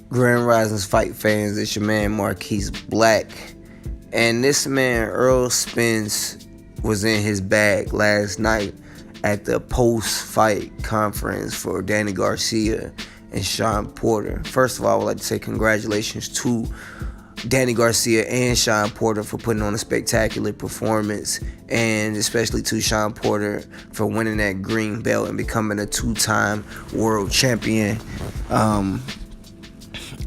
Grand Rising's Fight fans, it's your man Marquise Black. And this man, Errol Spence, was in his bag last night at the post-fight conference for Danny Garcia and Sean Porter. First of all, I would like to say congratulations to Danny Garcia and Sean Porter for putting on a spectacular performance, and especially to Sean Porter for winning that green belt and becoming a two-time world champion.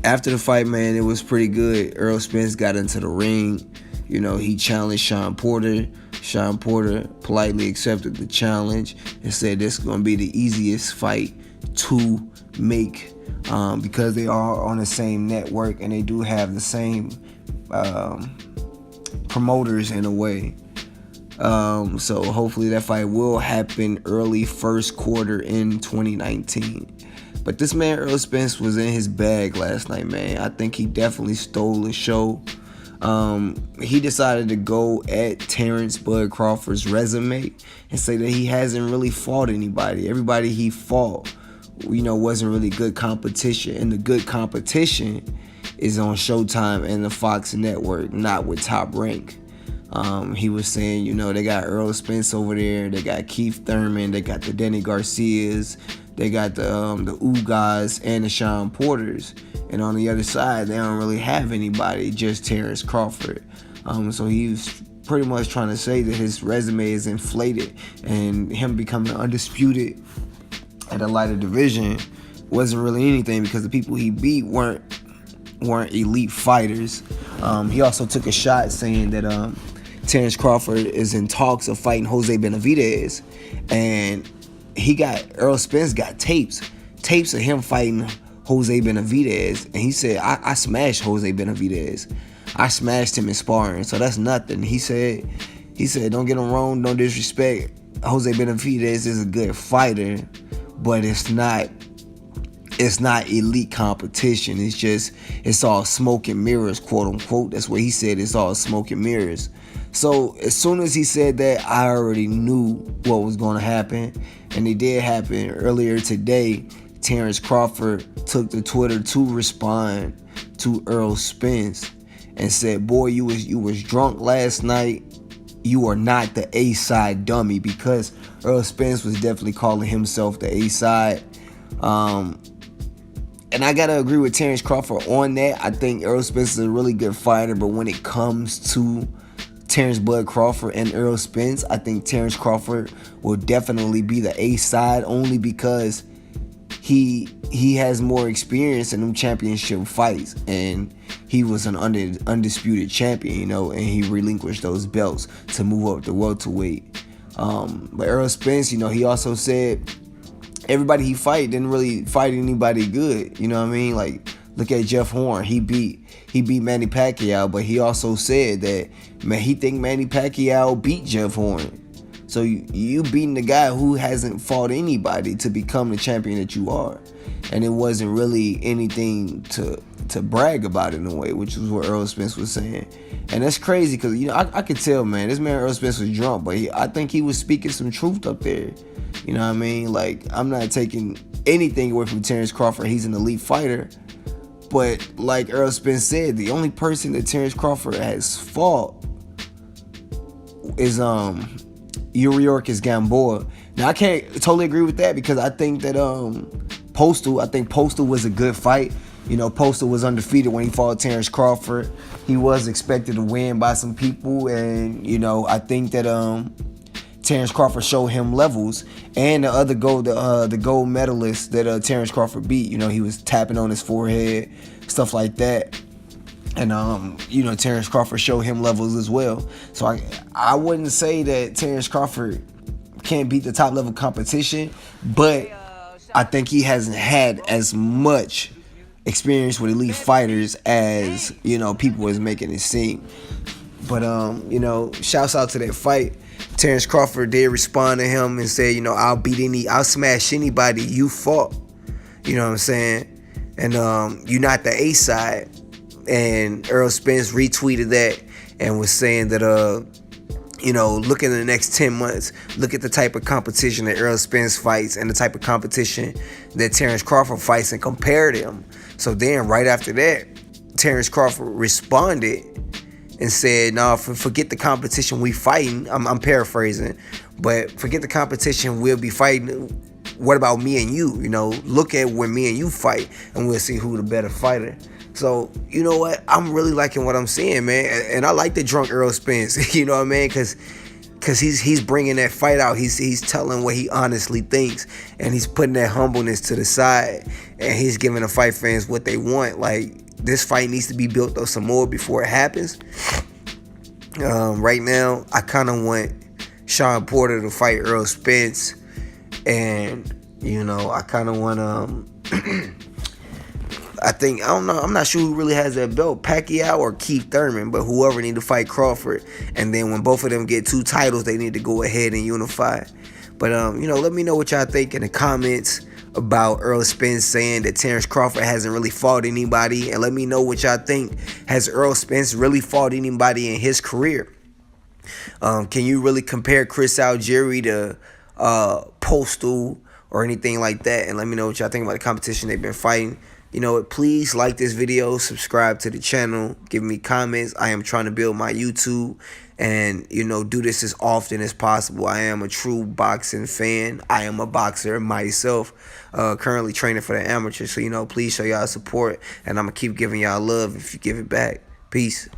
After the fight, man, it was pretty good. Errol Spence got into the ring. You know, he challenged Sean Porter. Sean Porter politely accepted the challenge and said this is going to be the easiest fight to make because they are on the same network and they do have the same promoters in a way. So hopefully that fight will happen early first quarter in 2019. But this man, Errol Spence, was in his bag last night, man. I think he definitely stole the show. He decided to go at Terrence Crawford's resume and say that he hasn't really fought anybody. Everybody he fought, wasn't really good competition. And the good competition is on Showtime and the Fox Network, not with Top Rank. He was saying, they got Errol Spence over there. They got Keith Thurman. They got the Danny Garcias. They got the Ugas and the Sean Porters. And on the other side, they don't really have anybody, just Terrence Crawford. So he was pretty much trying to say that his resume is inflated and him becoming undisputed at a lighter division wasn't really anything because the people he beat weren't elite fighters. He also took a shot saying that Terrence Crawford is in talks of fighting Jose Benavidez, and Errol Spence got tapes of him fighting Jose Benavidez, and he said, I smashed Jose Benavidez. I smashed him in sparring, so that's nothing. He said, don't get him wrong, no disrespect. Jose Benavidez is a good fighter, but it's not elite competition. It's all smoke and mirrors, quote unquote. That's what he said, it's all smoke and mirrors. So as soon as he said that, I already knew what was going to happen, and it did happen. Earlier today, Terrence Crawford took to Twitter to respond to Errol Spence and said, boy, you was drunk last night. You are not the A-side dummy, because Errol Spence was definitely calling himself the A-side. And I got to agree with Terrence Crawford on that. I think Errol Spence is a really good fighter, but when it comes to Terrence Crawford and Errol Spence, I think Terrence Crawford will definitely be the A-side, only because he has more experience in them championship fights, and he was an undisputed champion, and he relinquished those belts to move up to welterweight. But Errol Spence, he also said everybody he fight didn't really fight anybody good. You know what I mean? Like, look at Jeff Horn. He beat Manny Pacquiao, but he also said that, man, he think Manny Pacquiao beat Jeff Horn. So you beating the guy who hasn't fought anybody to become the champion that you are. And it wasn't really anything to brag about in a way, which is what Errol Spence was saying. And that's crazy because, I could tell, man, this man Errol Spence was drunk, but I think he was speaking some truth up there. You know what I mean? Like, I'm not taking anything away from Terrence Crawford. He's an elite fighter. But like Errol Spence said, the only person that Terrence Crawford has fought is Yuriorkis Gamboa. Now, I can't totally agree with that because I think that Postal was a good fight. Postal was undefeated when he fought Terrence Crawford. He was expected to win by some people, and I think that Terrence Crawford showed him levels. And the gold medalist that Terrence Crawford beat, he was tapping on his forehead, stuff like that. And Terrence Crawford showed him levels as well. So I wouldn't say that Terrence Crawford can't beat the top level competition, but I think he hasn't had as much experience with elite fighters as people is making it seem. But shouts out to that fight. Terrence Crawford did respond to him and say, I'll smash anybody you fought. You know what I'm saying? And you're not the A side. And Errol Spence retweeted that and was saying that look in the next 10 months, look at the type of competition that Errol Spence fights and the type of competition that Terrence Crawford fights and compare them. So then right after that, Terrence Crawford responded and said, "No, forget the competition we fighting." I'm paraphrasing, but forget the competition we'll be fighting. What about me and you? You know, look at when me and you fight, and we'll see who the better fighter. So you know what? I'm really liking what I'm seeing, man, and I like the drunk Errol Spence. You know what I mean? Because he's bringing that fight out. He's telling what he honestly thinks, and he's putting that humbleness to the side, and he's giving the fight fans what they want. Like, this fight needs to be built up some more before it happens. Right now, I kind of want Sean Porter to fight Errol Spence, and you know, I kind of want I don't know. I'm not sure who really has that belt, Pacquiao or Keith Thurman, but whoever need to fight Crawford. And then when both of them get 2 titles, they need to go ahead and unify. But you know, let me know what y'all think in the comments about Errol Spence saying that Terrence Crawford hasn't really fought anybody, and let me know what y'all think. Has Errol Spence really fought anybody in his career? Can you really compare Chris Algieri to Postal or anything like that? And let me know what y'all think about the competition they've been fighting. You know what? Please like this video, subscribe to the channel, give me comments. I am trying to build my YouTube and, you know, do this as often as possible. I am a true boxing fan. I am a boxer myself, currently training for the amateurs. So, you know, please show y'all support, and I'm going to keep giving y'all love if you give it back. Peace.